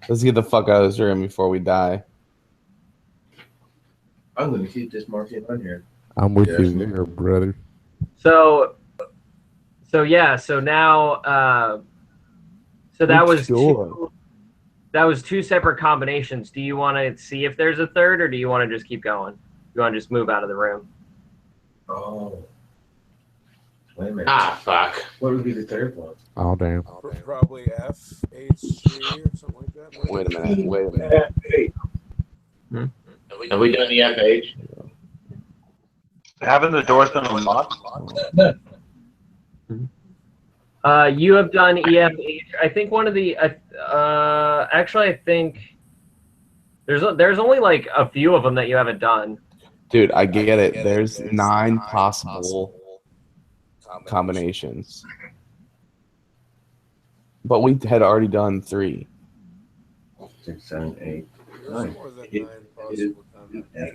Let's get the fuck out of this room before we die. I'm gonna keep this marking on here. I'm with you there, brother. So yeah. So now, so that was two. That was two separate combinations. Do you want to see if there's a third, or do you want to just keep going? You want to just move out of the room? Oh. Wait a minute. Ah, fuck. What would be the third one? Oh, damn. Probably F, H, G, or something like that. Wait a minute. Hey. Have we done the FH? Haven't the doors been unlocked? You have done EFH. I think one of the actually, I think there's only like a few of them that you haven't done. Dude, I get it. There's 9 possible combinations. But we had already done 3. 6, 7, 8, There's 9. more than It- 9 possible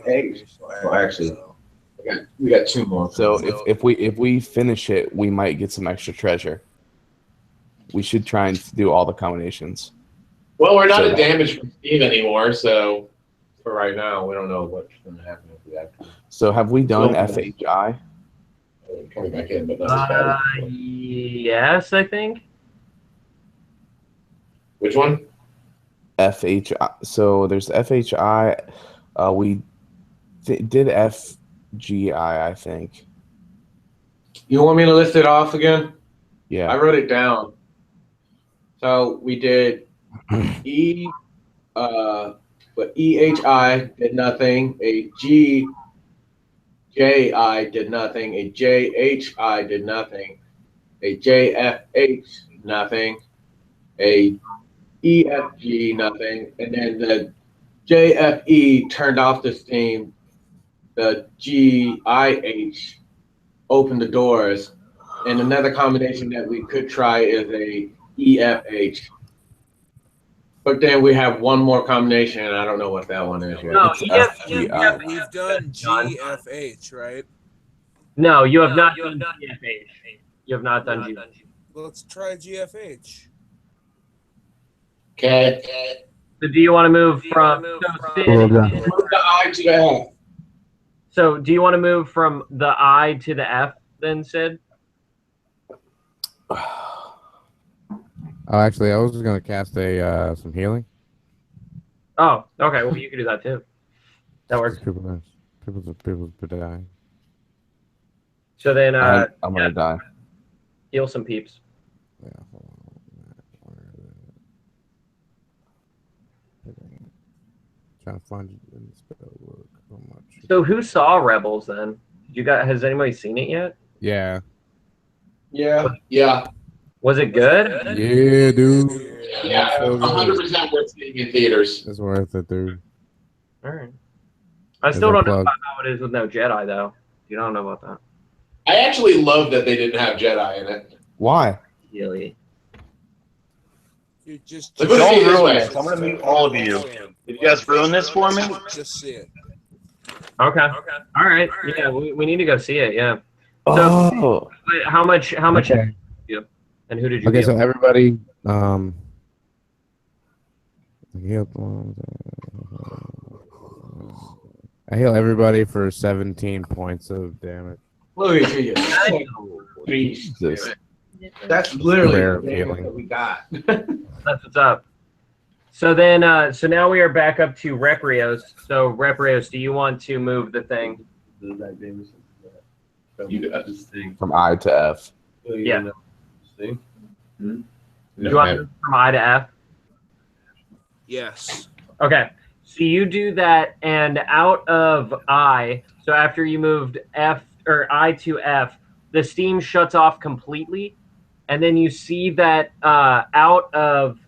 H. Well, actually, we got 2 more. So if we finish it, we might get some extra treasure. We should try and do all the combinations. Well, we're not at damage from Steve anymore, so For right now, we don't know what's going to happen if we have to. So have we done FHI? Coming back in, but not as bad. Yes, I think. which one? FHI. So there's FHI. We did FGI, I think. You want me to list it off again? I Yeah. wrote it down. So we did but EHI did nothing. A GJI did nothing. A JHI did nothing. A JFH nothing. A EFG nothing. And then the JFE turned off the steam. The GIH opened the doors. And another combination that we could try is a EFH. But then we have one more combination, and I don't know what that one is yet. No, It's EFG. We've done GFH, right? No, you have not done GFH. You have not done GFH. Let's try GFH. Okay. So do you want to move from? So do you want to move from the I to the F then, Sid? Oh, actually, I was just gonna cast some healing. Oh, okay. Well, you can do that too. That works. People's dying. So then, I'm gonna die. heal some peeps. Yeah, hold on. Where is it? Trying to find it in the spell book. How much? So who saw Rebels then? Has anybody seen it yet? Yeah. Yeah. Was it good? Yeah, dude. Yeah. So good. 100% worth seeing in theaters. It's worth it, dude. All right. I still There's our don't know plug. about how it is with no Jedi though. You don't know about that. I actually love that they didn't have Jedi in it. Why? Really? You just Look, Don't see it this ruin way. it. I'm gonna mute all of you. Did you guys ruin this for me? Just see it. Okay. All right. Yeah, we need to go see it. Yeah. Oh. Wait, how much? Okay. And who did you? Okay, heal? so everybody, I heal everybody for 17 points of damage. Look at you. Jesus. That's literally Rare the damage feeling. that we got. That's what's up. So then, so now we are back up to Reprios. So Reprios, do you want to move the thing? You got this thing. From I to F. Yeah. See? Do you want to move from I to F? Yes. Okay. So you do that, and out of I, so after you moved F or I to F, the steam shuts off completely, and then you see that out of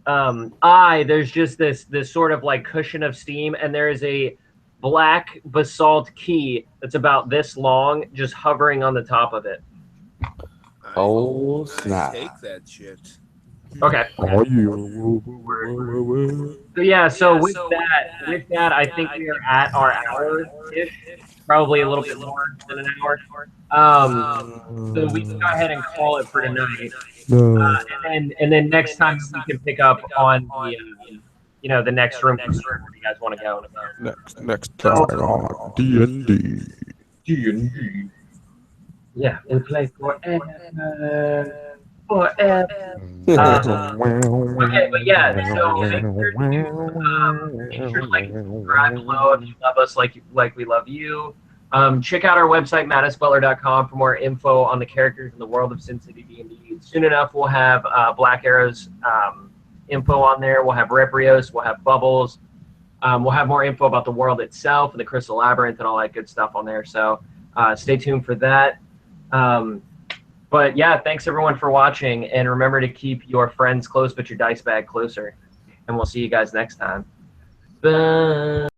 I, there's just this sort of like cushion of steam, and there is a black basalt key that's about this long, just hovering on the top of it. Oh, I snap. take that shit. Okay. Oh, So yeah, so with that, I think we are at our hour-ish, probably a little bit more than an hour. So we can go ahead and call it for tonight, and then next time we can pick up on the the next room where you guys want to go. Next time on D&D. Yeah, we play forever. Forever. Okay, but yeah, so make sure to like and subscribe below if you love us like we love you. Check out our website, MadisButler.com, for more info on the characters in the world of Cin City D&D. Soon enough, we'll have Black Arrow's info on there. We'll have Reprious. We'll have Bubbles. We'll have more info about the world itself and the Crystal Labyrinth and all that good stuff on there. So stay tuned for that. But yeah, thanks everyone for watching, and remember to keep your friends close but your dice bag closer. And we'll see you guys next time. Bye.